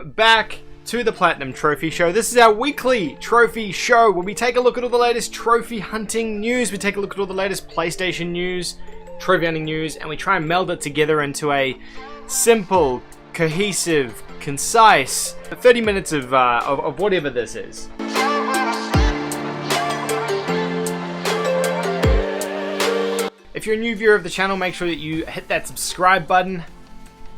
Back to the Platinum Trophy Show. This is our weekly trophy show where we take a look at all the latest trophy hunting news, we take a look at all the latest PlayStation news, trophy hunting news, and we try and meld it together into a simple, cohesive, concise 30 minutes of whatever this is. If you're a new viewer of the channel, make sure that you hit that subscribe button.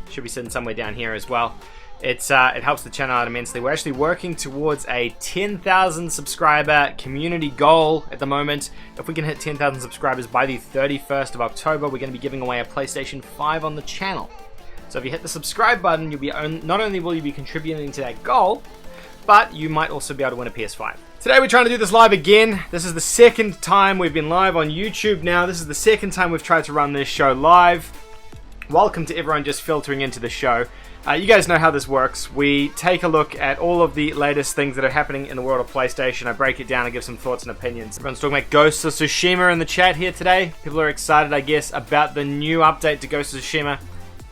Should be sitting somewhere down here as well. It helps the channel out immensely. We're actually working towards a 10,000 subscriber community goal at the moment. If we can hit 10,000 subscribers by the 31st of October, we're going to be giving away a PlayStation 5 on the channel. So if you hit the subscribe button, you'll be not only will you be contributing to that goal, but you might also be able to win a PS5. Today we're trying to do this live again. This is the second time we've been live on YouTube now. This is the second time we've tried to run this show live. Welcome to everyone just filtering into the show. You guys know how this works. We take a look at all of the latest things that are happening in the world of PlayStation. I break it down and give some thoughts and opinions. Everyone's talking about Ghost of Tsushima in the chat here today. People are excited, I guess, about the new update to Ghost of Tsushima.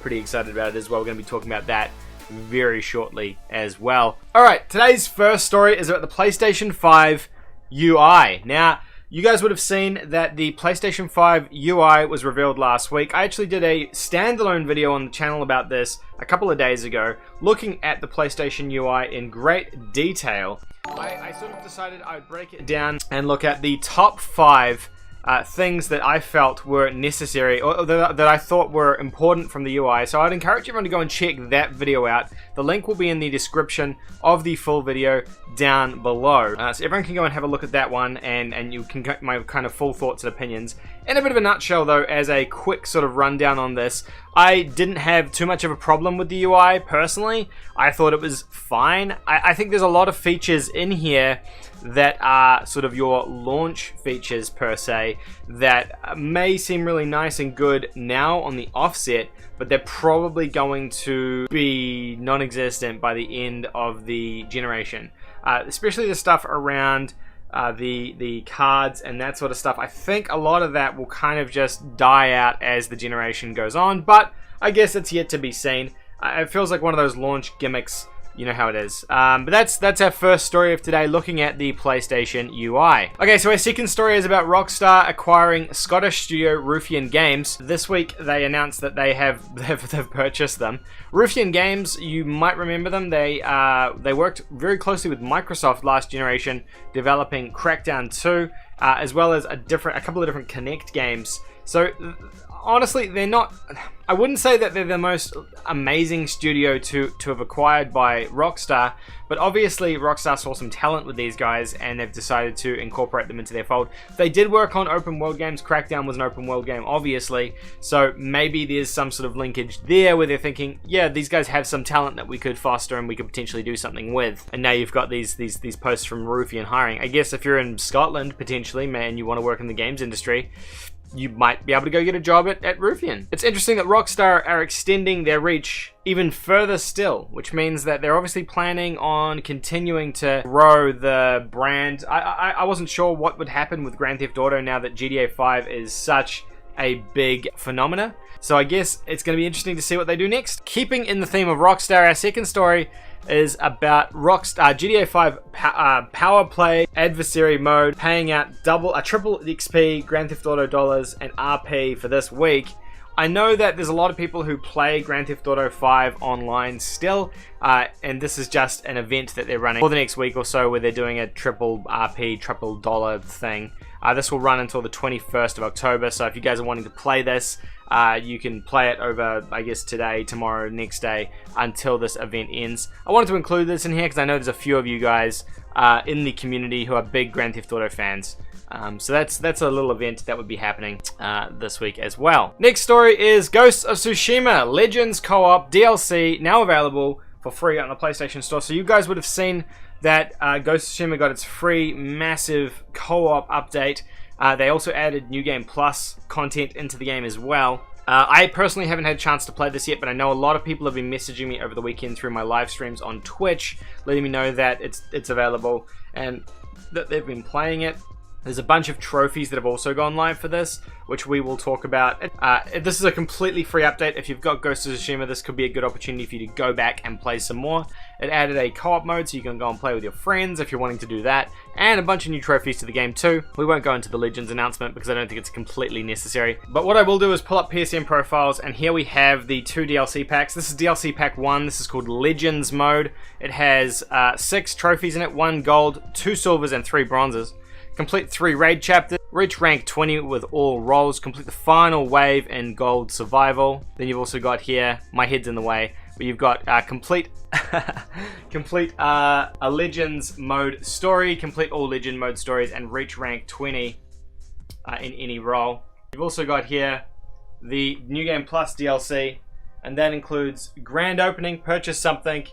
Pretty excited about it as well. We're going to be talking about that very shortly as well. Alright, today's first story is about the PlayStation 5 UI. Now, you guys would have seen that the PlayStation 5 UI was revealed last week. I actually did a standalone video on the channel about this a couple of days ago, looking at the PlayStation UI in great detail. I sort of decided I would break it down and look at the top 5 things that I felt were necessary, or that I thought were important from the UI. So I'd encourage everyone to go and check that video out. The link will be in the description of the full video down below. So everyone can go and have a look at that one, and you can get my kind of full thoughts and opinions. In a bit of a nutshell though, as a quick sort of rundown on this, I didn't have too much of a problem with the UI personally. I thought it was fine. I think there's a lot of features in here that are sort of your launch features per se that may seem really nice and good now on the offset, but they're probably going to be non-existent by the end of the generation. Especially the stuff around the cards and that sort of stuff. I think a lot of that will kind of just die out as the generation goes on, but I guess it's yet to be seen. It feels like one of those launch gimmicks. You know how it is. But that's our first story of today, looking at the PlayStation UI. Okay, so our second story is about Rockstar acquiring Scottish studio Ruffian Games. This week they announced that they've purchased them. Ruffian Games, you might remember them. They worked very closely with Microsoft last generation, developing Crackdown 2, as well as a couple of different Kinect games. So honestly, they're not. I wouldn't say that they're the most amazing studio to have acquired by Rockstar, but obviously Rockstar saw some talent with these guys and they've decided to incorporate them into their fold. They did work on open world games. Crackdown was an open world game, obviously, so maybe there's some sort of linkage there where they're thinking, yeah, these guys have some talent that we could foster and we could potentially do something with. And now you've got these posts from Ruffian hiring. I guess if you're in Scotland potentially, man, you want to work in the games industry, you might be able to go get a job at Ruffian. It's interesting that Rockstar are extending their reach even further still, which means that they're obviously planning on continuing to grow the brand. I wasn't sure what would happen with Grand Theft Auto now that GTA 5 is such a big phenomena. So I guess it's going to be interesting to see what they do next. Keeping in the theme of Rockstar, our second story is about Rockstar GTA 5 Power Play Adversary mode, paying out triple XP, Grand Theft Auto dollars, and RP for this week. I know that there's a lot of people who play Grand Theft Auto 5 online still, and this is just an event that they're running for the next week or so where they're doing a triple RP, triple dollar thing. This will run until the 21st of October, so if you guys are wanting to play this, you can play it over, I guess, today, tomorrow, next day, until this event ends. I wanted to include this in here because I know there's a few of you guys in the community who are big Grand Theft Auto fans. So that's a little event that would be happening this week as well. Next story is Ghost of Tsushima Legends Co-op DLC, now available for free on the PlayStation Store. So you guys would have seen that Ghost of Tsushima got its free massive co-op update. They also added New Game Plus content into the game as well. I personally haven't had a chance to play this yet, but I know a lot of people have been messaging me over the weekend through my live streams on Twitch, letting me know that it's available and that they've been playing it. There's a bunch of trophies that have also gone live for this, which we will talk about. This is a completely free update. If you've got Ghost of Tsushima, this could be a good opportunity for you to go back and play some more. It added a co-op mode, so you can go and play with your friends if you're wanting to do that, and a bunch of new trophies to the game too. We won't go into the Legends announcement because I don't think it's completely necessary. But what I will do is pull up PSN profiles, and here we have the 2 DLC packs. This is DLC pack 1. This is called Legends mode. It has 6 trophies in it, 1 gold, 2 silvers, and 3 bronzes. Complete 3 raid chapters, reach rank 20 with all roles, complete the final wave in gold survival. Then you've also got here, my head's in the way, but you've got complete a Legends mode story, complete all Legend mode stories, and reach rank 20 in any role. You've also got here the New Game Plus DLC, and that includes grand opening, purchase something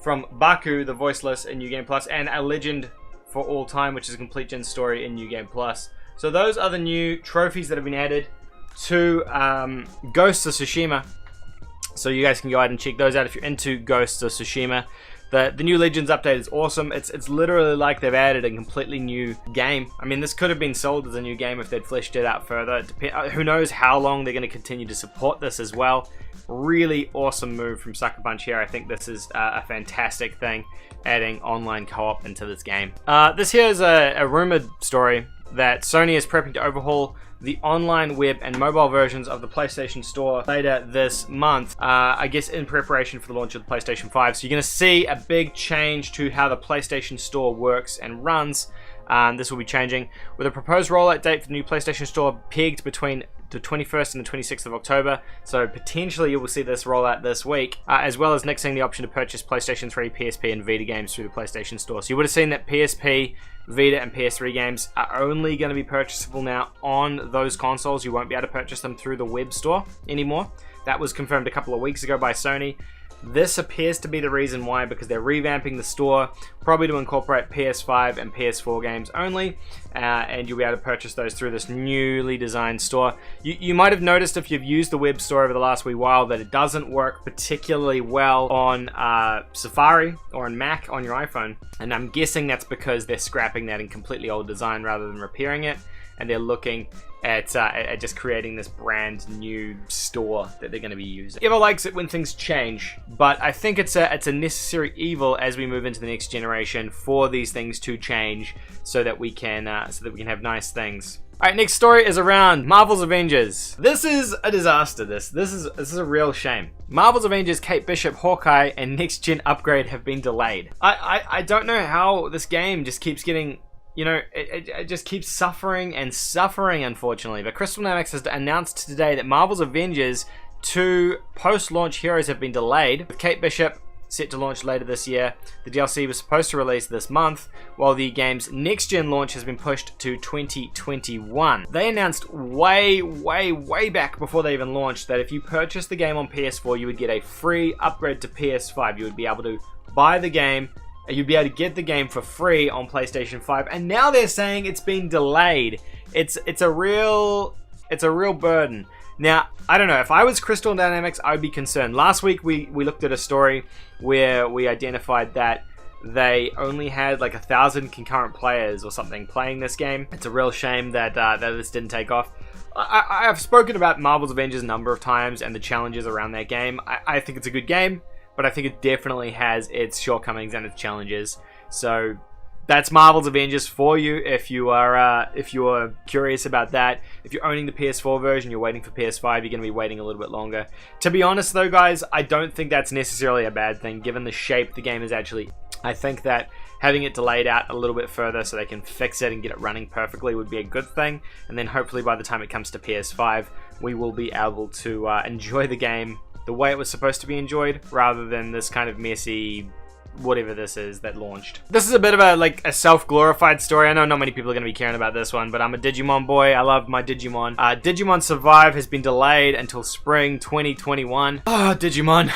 from Baku, the voiceless in New Game Plus, and a Legend for all time, which is a complete gen story in New Game Plus. So those are the new trophies that have been added to Ghost of Tsushima. So you guys can go ahead and check those out if you're into Ghost of Tsushima. The new Legends update is awesome. It's literally like they've added a completely new game. I mean, this could have been sold as a new game if they'd fleshed it out further. Who knows how long they're going to continue to support this as well. Really awesome move from Sucker Punch here. I think this is a fantastic thing, adding online co-op into this game. This here is a rumored story that Sony is prepping to overhaul the online web and mobile versions of the PlayStation Store later this month, I guess in preparation for the launch of the PlayStation 5. So you're going to see a big change to how the PlayStation Store works and runs. This will be changing with a proposed rollout date for the new PlayStation Store pegged between the 21st and the 26th of October, so potentially you will see this roll out this week, as well as nixing the option to purchase PlayStation 3, PSP, and Vita games through the PlayStation Store. So you would have seen that PSP, Vita, and PS3 games are only going to be purchasable now on those consoles. You won't be able to purchase them through the web store anymore. That was confirmed a couple of weeks ago by Sony. This appears to be the reason why, because they're revamping the store, probably to incorporate PS5 and PS4 games only, and you'll be able to purchase those through this newly designed store. You might have noticed if you've used the web store over the last wee while that it doesn't work particularly well on Safari or on Mac on your iPhone, and I'm guessing that's because they're scrapping that in completely old design rather than repairing it, and they're looking at just creating this brand new store that they're going to be using. Ever likes it when things change, but I think it's a necessary evil as we move into the next generation for these things to change, so that we can have nice things. All right, next story is around Marvel's Avengers. This is a disaster. This is a real shame. Marvel's Avengers, Kate Bishop, Hawkeye, and next gen upgrade have been delayed. I don't know how this game just keeps getting. You know, it just keeps suffering and suffering, unfortunately. But Crystal Dynamics has announced today that Marvel's Avengers 2 post-launch heroes have been delayed, with Kate Bishop set to launch later this year. The DLC was supposed to release this month, while the game's next-gen launch has been pushed to 2021. They announced way back before they even launched that if you purchased the game on PS4, you would get a free upgrade to PS5. You would be able to buy the game, you'd be able to get the game for free on PlayStation 5, and now they're saying it's been delayed. It's a real burden. Now, I don't know, if I was Crystal Dynamics, I would be concerned. Last week we looked at a story where we identified that they only had like 1,000 concurrent players or something playing this game. It's a real shame that this didn't take off. I've spoken about Marvel's Avengers a number of times and the challenges around that game. I think it's a good game, but I think it definitely has its shortcomings and its challenges. So that's Marvel's Avengers for you if you are curious about that. If you're owning the PS4 version, you're waiting for PS5, you're going to be waiting a little bit longer. To be honest though, guys, I don't think that's necessarily a bad thing, given the shape the game is actually. I think that having it delayed out a little bit further so they can fix it and get it running perfectly would be a good thing. And then hopefully by the time it comes to PS5, we will be able to enjoy the game the way it was supposed to be enjoyed, rather than this kind of messy whatever this is that launched. This is a bit of a self-glorified story. I know not many people are going to be caring about this one, but I'm a Digimon boy. I love my Digimon. Digimon Survive has been delayed until spring 2021. Oh, Digimon.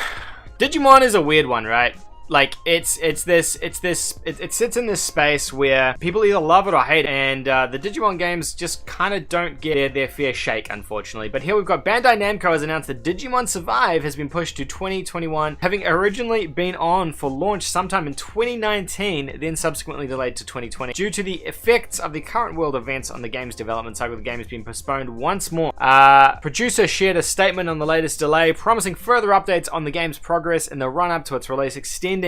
Digimon is a weird one, right? Like, it sits in this space where people either love it or hate it, and the Digimon games just kind of don't get their fair shake, unfortunately. But here we've got Bandai Namco has announced that Digimon Survive has been pushed to 2021, having originally been on for launch sometime in 2019, then subsequently delayed to 2020. Due to the effects of the current world events on the game's development cycle, the game has been postponed once more. Producer shared a statement on the latest delay, promising further updates on the game's progress in the run-up to its release, extending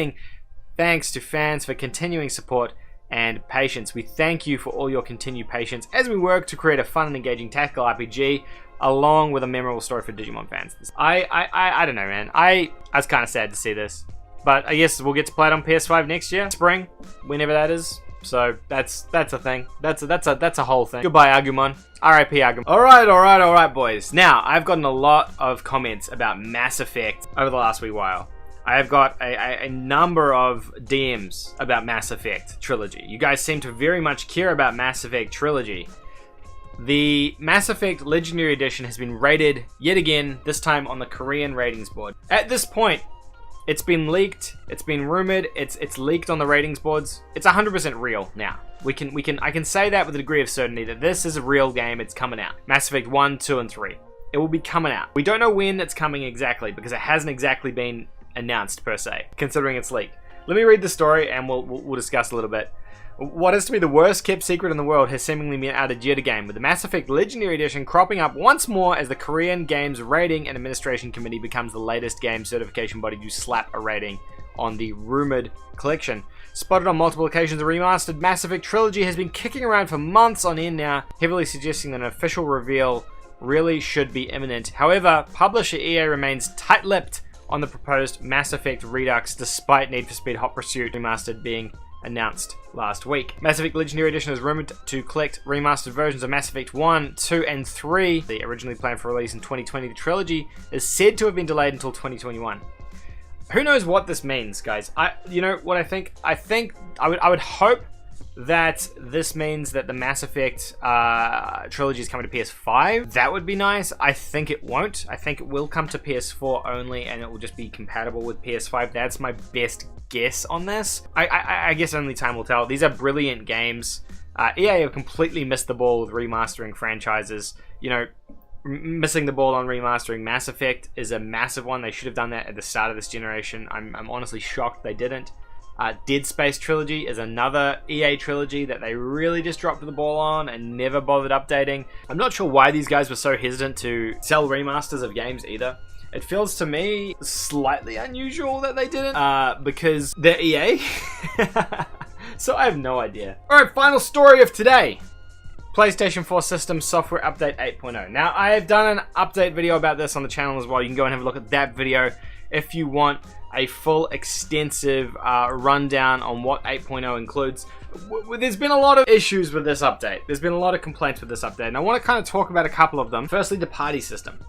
thanks to fans for continuing support and patience. We thank you for all your continued patience as we work to create a fun and engaging tactical RPG along with a memorable story for Digimon fans. I don't know, man. I was kind of sad to see this, but I guess we'll get to play it on PS5 next year, spring, whenever that is. So that's a thing. That's a whole thing. Goodbye, Agumon. R.I.P. Agumon. All right, boys. Now I've gotten a lot of comments about Mass Effect over the last wee while. I have got a number of DMs about Mass Effect Trilogy. You guys seem to very much care about Mass Effect Trilogy. The Mass Effect Legendary Edition has been rated yet again, this time on the Korean ratings board. At this point, it's been leaked, it's been rumored, it's leaked on the ratings boards. It's 100% real now. I can say that with a degree of certainty that this is a real game, it's coming out. Mass Effect 1, 2, and 3. It will be coming out. We don't know when it's coming exactly because it hasn't exactly been announced per se, considering it's leaked. Let me read the story and we'll discuss a little bit. What is to be the worst kept secret in the world has seemingly been outed yet again, with the Mass Effect Legendary Edition cropping up once more as the Korean Games Rating and Administration Committee becomes the latest game certification body to slap a rating on the rumored collection. Spotted on multiple occasions, the remastered Mass Effect Trilogy has been kicking around for months on end now, heavily suggesting that an official reveal really should be imminent. However, publisher EA remains tight-lipped on the proposed Mass Effect Redux, despite Need for Speed Hot Pursuit Remastered being announced last week. Mass Effect Legendary Edition is rumored to collect remastered versions of Mass Effect 1, 2, and 3. The originally planned for release in 2020, the trilogy is said to have been delayed until 2021. Who knows what this means, guys? You know what I think? I would hope that this means that the Mass Effect trilogy is coming to PS5. That would be nice. I think it won't. I think it will come to PS4 only, and it will just be compatible with PS5. That's my best guess on this. I guess only time will tell. These are brilliant games. EA have completely missed the ball with remastering franchises. You know, missing the ball on remastering Mass Effect is a massive one. They should have done that at the start of this generation. I'm honestly shocked they didn't. Dead Space Trilogy is another EA trilogy that they really just dropped the ball on and never bothered updating. I'm not sure why these guys were so hesitant to sell remasters of games either. It feels to me slightly unusual that they didn't, because they're EA. So I have no idea. Alright, final story of today. PlayStation 4 System Software Update 8.0. Now, I have done an update video about this on the channel as well. You can go and have a look at that video if you want a full extensive rundown on what 8.0 includes. There's been a lot of issues with this update. There's been a lot of complaints with this update, and I want to kind of talk about a couple of them. Firstly, the party system.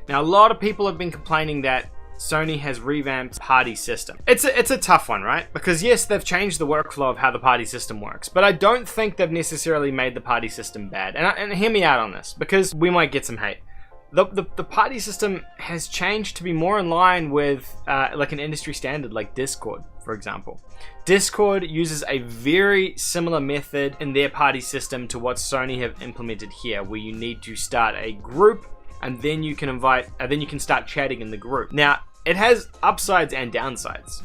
Now, a lot of people have been complaining that Sony has revamped party system. It's a tough one, right? Because yes, they've changed the workflow of how the party system works, but I don't think they've necessarily made the party system bad. And hear me out on this, because we might get some hate. The party system has changed to be more in line with like an industry standard like Discord, for example. Discord uses a very similar method in their party system to what Sony have implemented here, where you need to start a group and then you can start chatting in the group. Now, it has upsides and downsides.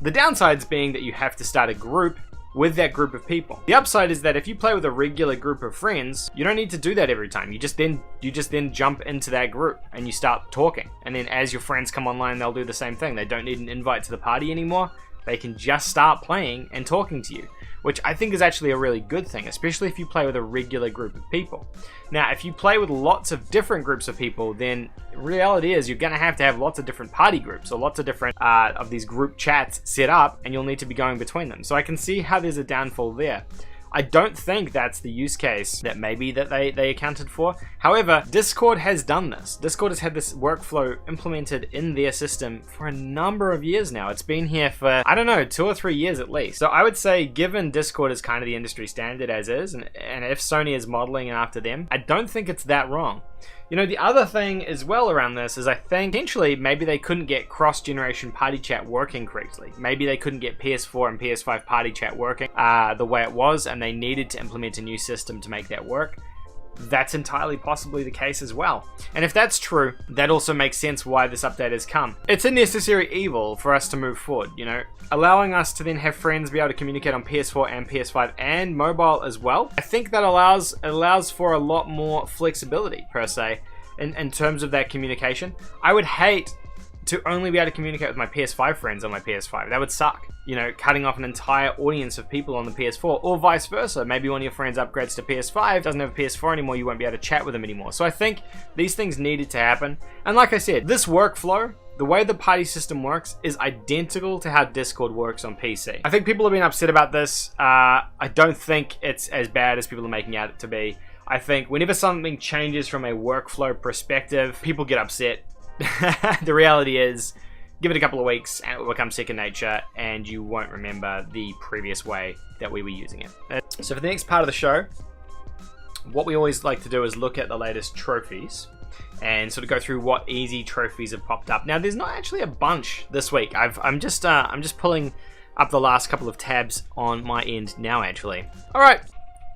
The downsides being that you have to start a group with that group of people. The upside is that if you play with a regular group of friends, you don't need to do that every time. You just then jump into that group and you start talking. And then as your friends come online, they'll do the same thing. They don't need an invite to the party anymore. They can just start playing and talking to you, which I think is actually a really good thing, especially if you play with a regular group of people. Now, if you play with lots of different groups of people, then reality is you're going to have lots of different party groups or lots of different of these group chats set up, and you'll need to be going between them. So I can see how there's a downfall there. I don't think that's the use case that maybe that they accounted for. However, Discord has done this. Discord has had this workflow implemented in their system for a number of years now. It's been here for, I don't know, 2 or 3 years at least. So I would say, given Discord is kind of the industry standard as is, and if Sony is modeling after them, I don't think it's that wrong. You know, the other thing as well around this is I think potentially maybe they couldn't get cross-generation party chat working correctly. Maybe they couldn't get PS4 and PS5 party chat working the way it was, and they needed to implement a new system to make that work. That's entirely possibly the case as well. And if that's true, that also makes sense why this update has come. It's a necessary evil for us to move forward, you know, allowing us to then have friends be able to communicate on PS4 and PS5 and mobile as well. I think that allows for a lot more flexibility per se in terms of that communication. I would hate to only be able to communicate with my PS5 friends on my PS5. That would suck. You know, cutting off an entire audience of people on the PS4, or vice versa. Maybe one of your friends upgrades to PS5, doesn't have a PS4 anymore, you won't be able to chat with them anymore. So I think these things needed to happen. And like I said, this workflow, the way the party system works, is identical to how Discord works on PC. I think people have been upset about this. I don't think it's as bad as people are making out it to be. I think whenever something changes from a workflow perspective, people get upset. The reality is, give it a couple of weeks and it will become second nature and you won't remember the previous way that we were using it. So for the next part of the show, what we always like to do is look at the latest trophies and sort of go through what easy trophies have popped up. Now there's not actually a bunch this week. I'm just pulling up the last couple of tabs on my end now actually. Alright,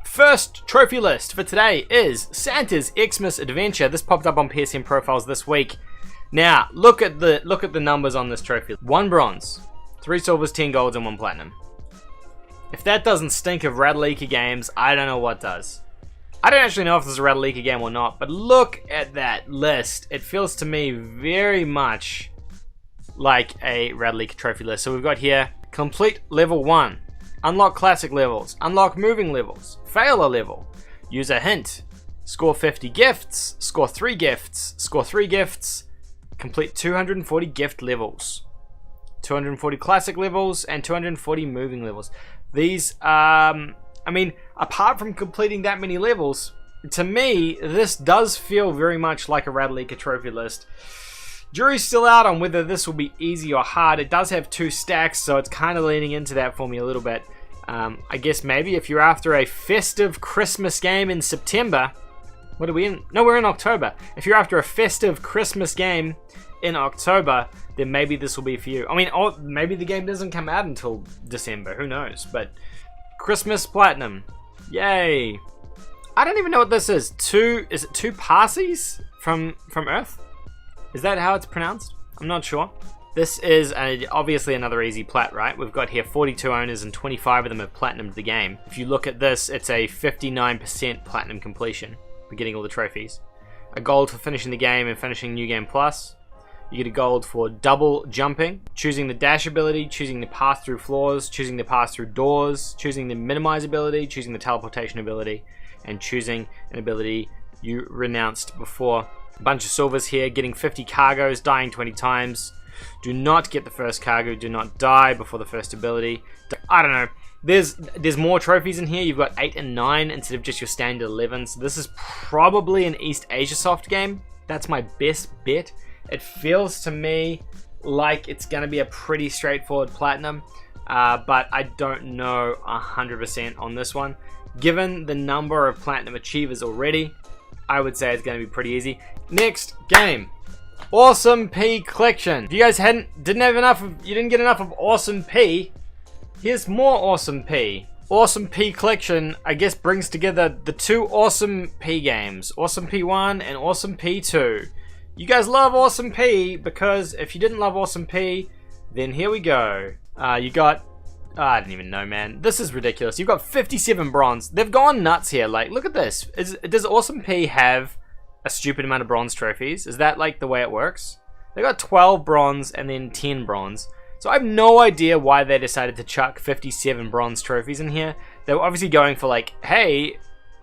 first trophy list for today is Santa's Xmas Adventure. This popped up on PSN profiles this week. Now, look at the numbers on this trophy. 1 bronze, 3 silvers, 10 golds, and 1 platinum. If that doesn't stink of Rattleleaker Games, I don't know what does. I don't actually know if this is a Rattleleaker game or not, but look at that list. It feels to me very much like a Rattleleaker trophy list. So we've got here, complete level 1, unlock classic levels, unlock moving levels, fail a level, use a hint, score 50 gifts, score 3 gifts, score 3 gifts, complete 240 gift levels, 240 classic levels, and 240 moving levels. These, I mean, apart from completing that many levels, to me, this does feel very much like a Rattleleaker trophy list. Jury's still out on whether this will be easy or hard. It does have 2 stacks, so it's kind of leaning into that for me a little bit. I guess maybe if you're after a festive Christmas game in September, what are we in? No, we're in October. If you're after a festive Christmas game in October, then maybe this will be for you. I mean, maybe the game doesn't come out until December. Who knows? But Christmas Platinum. Yay. I don't even know what this is. Is it 2 parsees from Earth? Is that how it's pronounced? I'm not sure. This is obviously another easy plat, right? We've got here 42 owners and 25 of them have platinumed the game. If you look at this, it's a 59% platinum completion for getting all the trophies. A gold for finishing the game and finishing New Game Plus. You get a gold for double jumping, choosing the dash ability, choosing the pass through floors, choosing the pass through doors, choosing the minimize ability, choosing the teleportation ability, and choosing an ability you renounced before. A bunch of silvers here, getting 50 cargoes, dying 20 times. Do not get the first cargo, do not die before the first ability. I don't know. There's more trophies in here. You've got 8 and 9 instead of just your standard 11. So this is probably an East Asia Soft game. That's my best bet. It feels to me like it's going to be a pretty straightforward platinum, but I don't know 100% on this one. Given the number of platinum achievers already, I would say it's going to be pretty easy. Next game, Awesome P Collection. If you guys you didn't get enough of Awesome P, here's more Awesome P. Awesome P Collection, I guess, brings together the 2 Awesome P games, Awesome P1 and Awesome P2. You guys love Awesome P, because if you didn't love Awesome P, then here we go. You got, I didn't even know, man. This is ridiculous. You've got 57 bronze. They've gone nuts here. Like, look at this. Does Awesome P have a stupid amount of bronze trophies? Is that like the way it works? They got 12 bronze and then 10 bronze. So I have no idea why they decided to chuck 57 bronze trophies in here. They were obviously going for like, hey,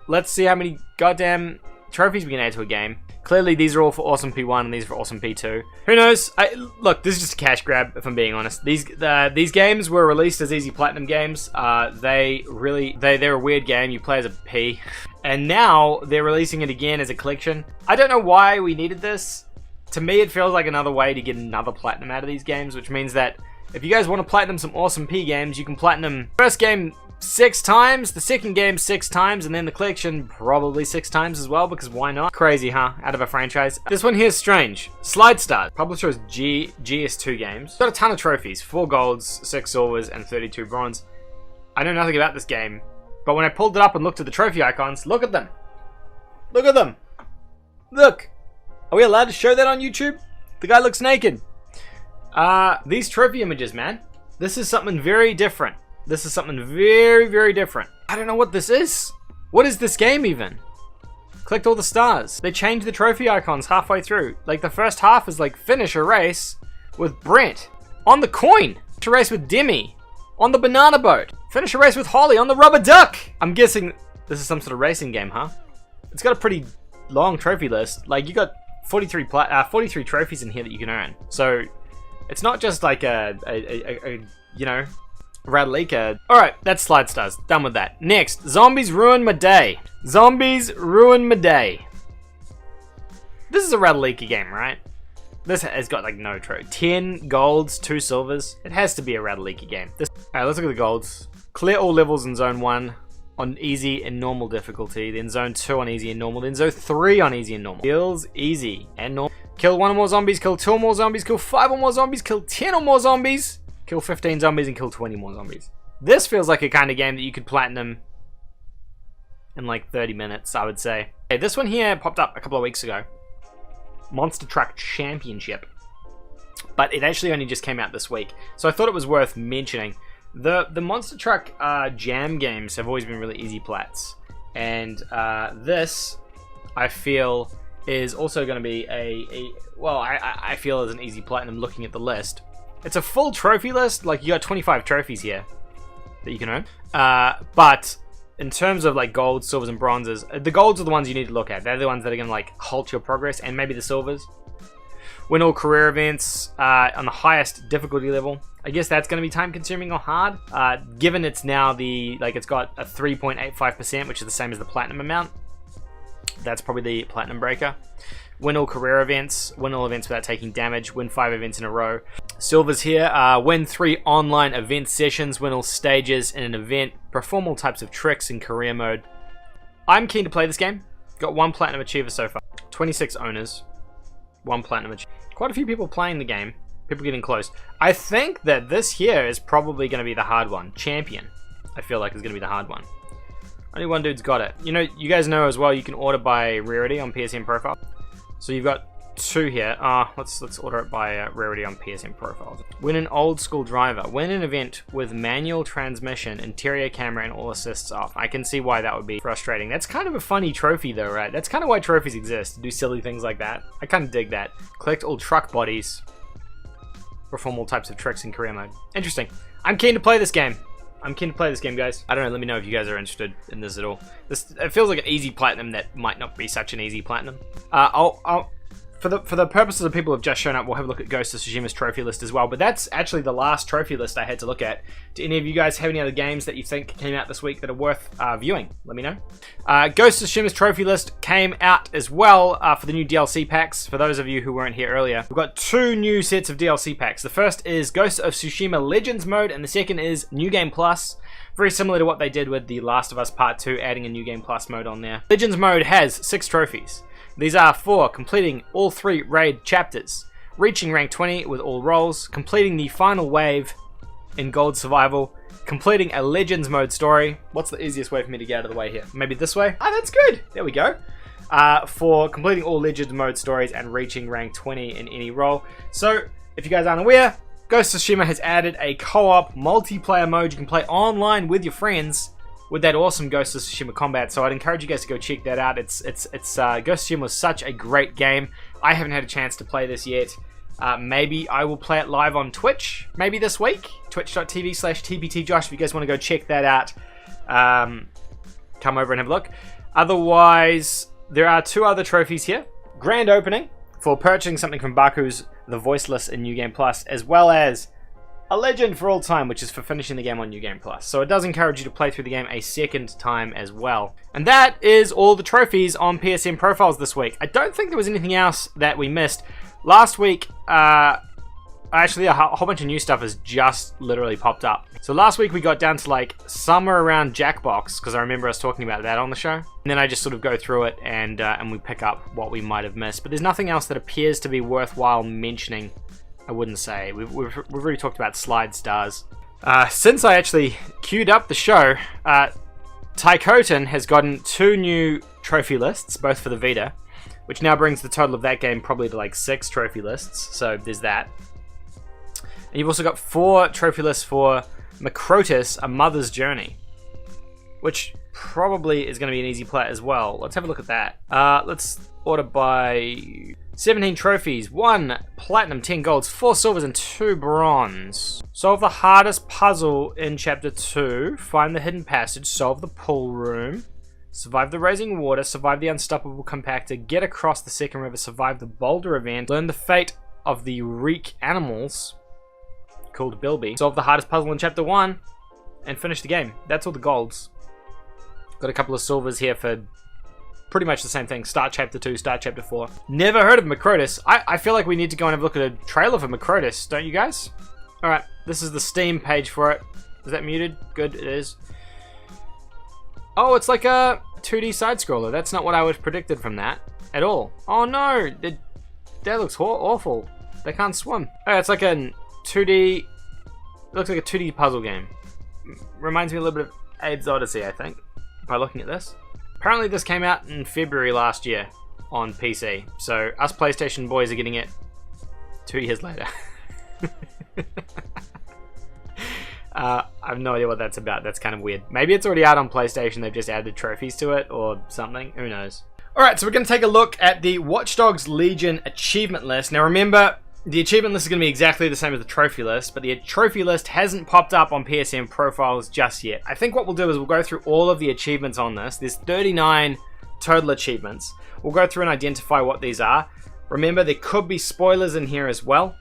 let's see how many goddamn trophies we can add to a game. Clearly these are all for Awesome P1 and these are for Awesome P2. Who knows? Look, this is just a cash grab, if I'm being honest. These games were released as easy platinum games. They're a weird game. You play as a P. And now they're releasing it again as a collection. I don't know why we needed this. To me, it feels like another way to get another platinum out of these games, which means that if you guys want to platinum some Awesome P games, you can platinum first game 6 times, the second game 6 times, and then the collection probably 6 times as well, because why not? Crazy, huh? Out of a franchise. This one here is strange. Slide Stars. Publisher is GS2 Games. Got a ton of trophies. 4 golds, 6 silvers, and 32 bronze. I know nothing about this game, but when I pulled it up and looked at the trophy icons, look at them. Look at them. Look. Are we allowed to show that on YouTube? The guy looks naked. These trophy images, man. This is something very different. This is something very, very different. I don't know what this is. What is this game even? Collect all the stars. They changed the trophy icons halfway through. Like the first half is like finish a race with Brent on the coin. Finish a race with Demi on the banana boat. Finish a race with Holly on the rubber duck. I'm guessing this is some sort of racing game, huh? It's got a pretty long trophy list. Like you got 43 trophies in here that you can earn. So it's not just like a you know, Radlika. Alright, that's Slide Stars. Done with that. Next, Zombies Ruin My Day. Zombies Ruin My Day. This is a Radlika game, right? This has got like no trophy. 10 golds, 2 silvers. It has to be a Radlika game. Alright, let's look at the golds. Clear all levels in Zone 1 on easy and normal difficulty. Then Zone 2 on easy and normal. Then Zone 3 on easy and normal. Kills easy and normal. Kill 1 or more zombies. Kill 2 or more zombies. Kill 5 or more zombies. Kill 10 or more zombies. Kill 15 zombies and kill 20 more zombies. This feels like a kind of game that you could platinum in like 30 minutes, I would say. Okay, this one here popped up a couple of weeks ago. Monster Truck Championship. But it actually only just came out this week. So I thought it was worth mentioning. The Monster Truck jam games have always been really easy plats. And this, I feel, is also going to be well, I feel is an easy platinum looking at the list. It's a full trophy list, like you got 25 trophies here that you can earn. But in terms of like golds, silvers, and bronzes, the golds are the ones you need to look at. They're the ones that are gonna like halt your progress, and maybe the silvers. Win all career events on the highest difficulty level. I guess that's gonna be time consuming or hard. Given it's now it's got a 3.85%, which is the same as the platinum amount. That's probably the platinum breaker. Win all career events, win all events without taking damage, win 5 events in a row. Silvers here, win 3 online event sessions, win all stages in an event, perform all types of tricks in career mode. I'm keen to play this game. Got 1 platinum achiever so far. 26 owners, 1 platinum achiever. Quite a few people playing the game, people getting close. I think that this here is probably going to be the hard one. Champion, I feel like is going to be the hard one. Only one dude's got it. You know, you guys know as well, you can order by rarity on PSN profile. So you've got 2 here. Let's order it by rarity on PSN profiles. Win an old school driver. Win an event with manual transmission, interior camera, and all assists off. I can see why that would be frustrating. That's kind of a funny trophy though, right? That's kind of why trophies exist, to do silly things like that. I kind of dig that. Collect all truck bodies. Perform all types of tricks in career mode. Interesting. I'm keen to play this game. I'm keen to play this game, guys. I don't know, let me know if you guys are interested in this at all. It feels like an easy platinum that might not be such an easy platinum. For the purposes of people who have just shown up, we'll have a look at Ghost of Tsushima's trophy list as well. But that's actually the last trophy list I had to look at. Do any of you guys have any other games that you think came out this week that are worth viewing? Let me know. Ghost of Tsushima's trophy list came out as well for the new DLC packs. For those of you who weren't here earlier, we've got 2 new sets of DLC packs. The first is Ghost of Tsushima Legends mode, and the second is New Game Plus. Very similar to what they did with The Last of Us Part 2, adding a New Game Plus mode on there. Legends mode has 6 trophies. These are for completing all 3 raid chapters, reaching rank 20 with all roles, completing the final wave in Gold Survival, completing a Legends mode story. What's the easiest way for me to get out of the way here? Maybe this way? Ah, that's good. There we go. For completing all Legends mode stories and reaching rank 20 in any role. So, if you guys aren't aware, Ghost of Tsushima has added a co-op multiplayer mode you can play online with your friends with that awesome Ghost of Tsushima combat. So I'd encourage you guys to go check that out. Ghost of Tsushima was such a great game. I haven't had a chance to play this yet. Maybe I will play it live on Twitch, maybe this week. Twitch.tv/TPTJosh if you guys want to go check that out. Come over and have a look. Otherwise, there are 2 other trophies here. Grand opening for purchasing something from Baku's The Voiceless in New Game Plus, as well as a Legend for All Time, which is for finishing the game on New Game Plus. So it does encourage you to play through the game a second time as well. And that is all the trophies on PSN profiles this week. I don't think there was anything else that we missed. Last week, actually a whole bunch of new stuff has just literally popped up. So last week we got down to like somewhere around Jackbox, because I remember us talking about that on the show. And then I just sort of go through it and we pick up what we might have missed. But there's nothing else that appears to be worthwhile mentioning, I wouldn't say. We've already talked about Slide Stars. Since I actually queued up the show, Tycotin has gotten 2 new trophy lists, both for the Vita, which now brings the total of that game probably to like 6 trophy lists, so there's that. And you've also got 4 trophy lists for Macrotus, A Mother's Journey, which probably is going to be an easy play as well. Let's have a look at that. Let's order by 17 trophies, 1 platinum, 10 golds, 4 silvers, and 2 bronze. Solve the hardest puzzle in Chapter 2. Find the hidden passage. Solve the pool room. Survive the Raising Water. Survive the Unstoppable Compactor. Get across the second river. Survive the Boulder event. Learn the fate of the Reek animals, called Bilby. Solve the hardest puzzle in Chapter 1. And finish the game. That's all the golds. Got a couple of silvers here for pretty much the same thing. Start Chapter 2, start Chapter 4. Never heard of Macrotus. I feel like we need to go and have a look at a trailer for Macrotus, don't you guys? Alright, this is the Steam page for it. Is that muted? Good, it is. Oh, it's like a 2D side-scroller. That's not what I was predicted from that at all. Oh no, that looks awful. They can't swim. Oh, it's like a 2D... It looks like a 2D puzzle game. Reminds me a little bit of Abe's Odyssey, I think, by looking at this. Apparently this came out in February last year on PC, so us PlayStation boys are getting it 2 years later. I have no idea what that's about. That's kind of weird. Maybe it's already out on PlayStation, they've just added trophies to it or something. Who knows? Alright, so we're going to take a look at the Watch Dogs Legion achievement list. Now remember, the achievement list is going to be exactly the same as the trophy list, but the trophy list hasn't popped up on PSN profiles just yet. I think what we'll do is we'll go through all of the achievements on this. There's 39 total achievements. We'll go through and identify what these are. Remember, there could be spoilers in here as well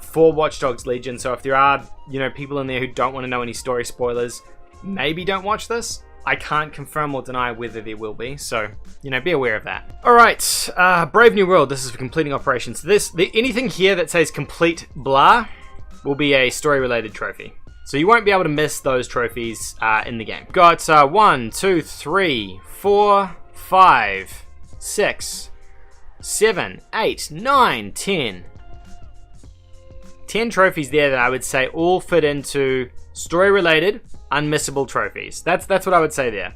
for Watch Dogs Legion, so if there are, people in there who don't want to know any story spoilers, maybe don't watch this. I can't confirm or deny whether there will be, so, be aware of that. Alright, Brave New World, this is for completing operations. Anything here that says complete blah will be a story-related trophy. So you won't be able to miss those trophies in the game. Got 1, 2, 3, 4, 5, 6, 7, 8, 9, 10. 10 trophies there that I would say all fit into story-related, unmissable trophies. That's what I would say there.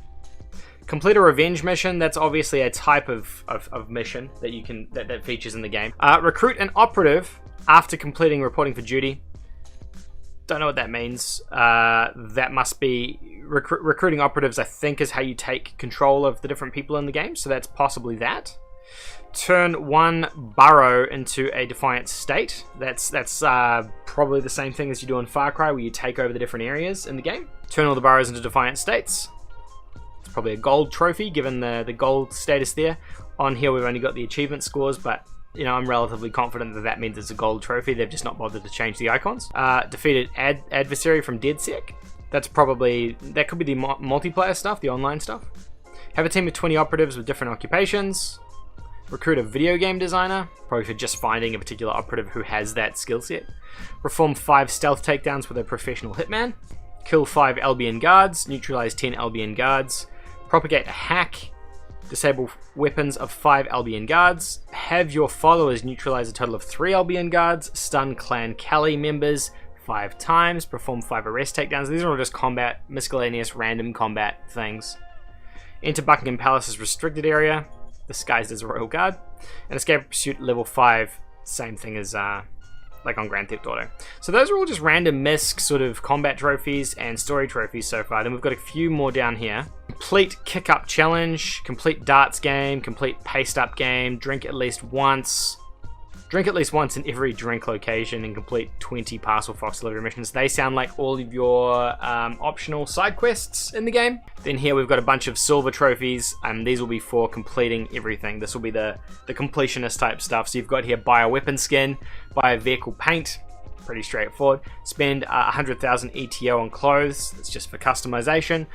Complete a revenge mission. That's obviously a type of mission that you can that features in the game. Recruit an operative after completing reporting for duty. Don't know what that means. That must be recruiting operatives, I think, is how you take control of the different people in the game. So that's possibly that. Turn one burrow into a defiant state. That's probably the same thing as you do in Far Cry, where you take over the different areas in the game. Turn all the burrows into defiant states. It's probably a gold trophy, given the gold status there. On here, we've only got the achievement scores, but I'm relatively confident that means it's a gold trophy. They've just not bothered to change the icons. Defeated adversary from DeadSec. That could be the multiplayer stuff, the online stuff. Have a team of 20 operatives with different occupations. Recruit a video game designer, probably for just finding a particular operative who has that skill set. Perform 5 stealth takedowns with a professional hitman. Kill 5 Albion guards, neutralize 10 Albion guards. Propagate a hack, disable weapons of 5 Albion guards. Have your followers neutralize a total of 3 Albion guards. Stun Clan Cali members 5 times. Perform 5 arrest takedowns. These are all just combat, miscellaneous, random combat things. Enter Buckingham Palace's restricted area, disguised as a royal guard, and escape pursuit level 5, same thing as like on Grand Theft Auto. So those are all just random misc sort of combat trophies and story trophies so far. Then we've got a few more down here. Complete kick up challenge, complete darts game, complete paste up game, drink at least once in every drink location, and complete 20 parcel fox delivery missions. They sound like all of your optional side quests in the game. Then here we've got a bunch of silver trophies, and these will be for completing everything. This will be the completionist type stuff. So you've got here, buy a weapon skin, buy a vehicle paint, pretty straightforward. Spend 100,000 ETO on clothes, that's just for customization.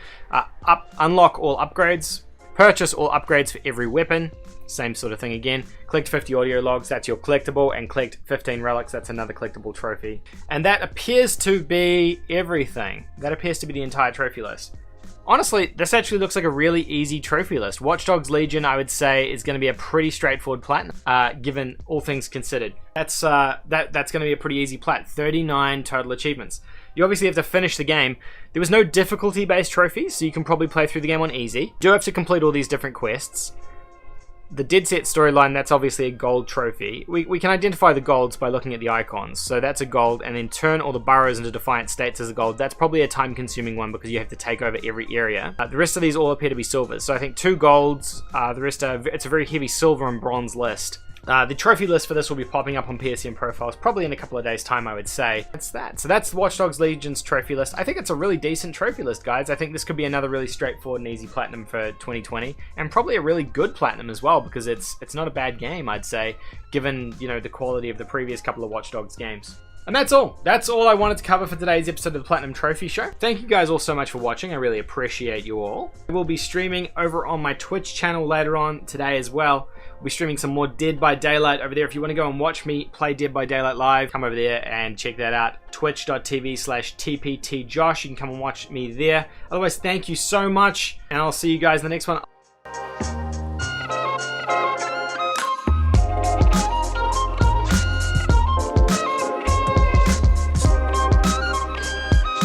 Unlock all upgrades. Purchase all upgrades for every weapon. Same sort of thing again. Collect 50 audio logs, that's your collectible, and collect 15 relics, that's another collectible trophy. And that appears to be everything. That appears to be the entire trophy list. Honestly, this actually looks like a really easy trophy list. Watch Dogs Legion, I would say, is going to be a pretty straightforward platinum, given all things considered. That's going to be a pretty easy plat. 39 total achievements. You obviously have to finish the game. There was no difficulty-based trophies, so you can probably play through the game on easy. You do have to complete all these different quests. The Dead Set storyline, that's obviously a gold trophy. We can identify the golds by looking at the icons. So that's a gold, and then turn all the boroughs into defiant states as a gold. That's probably a time-consuming one because you have to take over every area. The rest of these all appear to be silvers. So I think 2 golds, the rest are, it's a very heavy silver and bronze list. The trophy list for this will be popping up on PSN profiles probably in a couple of days' time, I would say. That's that. So that's Watch Dogs Legion's trophy list. I think it's a really decent trophy list, guys. I think this could be another really straightforward and easy platinum for 2020, and probably a really good platinum as well, because it's not a bad game, I'd say, given, you know, the quality of the previous couple of Watch Dogs games. And that's all. That's all I wanted to cover for today's episode of the Platinum Trophy Show. Thank you guys all so much for watching. I really appreciate you all. I will be streaming over on my Twitch channel later on today as well. We'll be streaming some more Dead by Daylight over there. If you want to go and watch me play Dead by Daylight live, come over there and check that out. Twitch.tv/TPTJosh. You can come and watch me there. Otherwise, thank you so much, and I'll see you guys in the next one.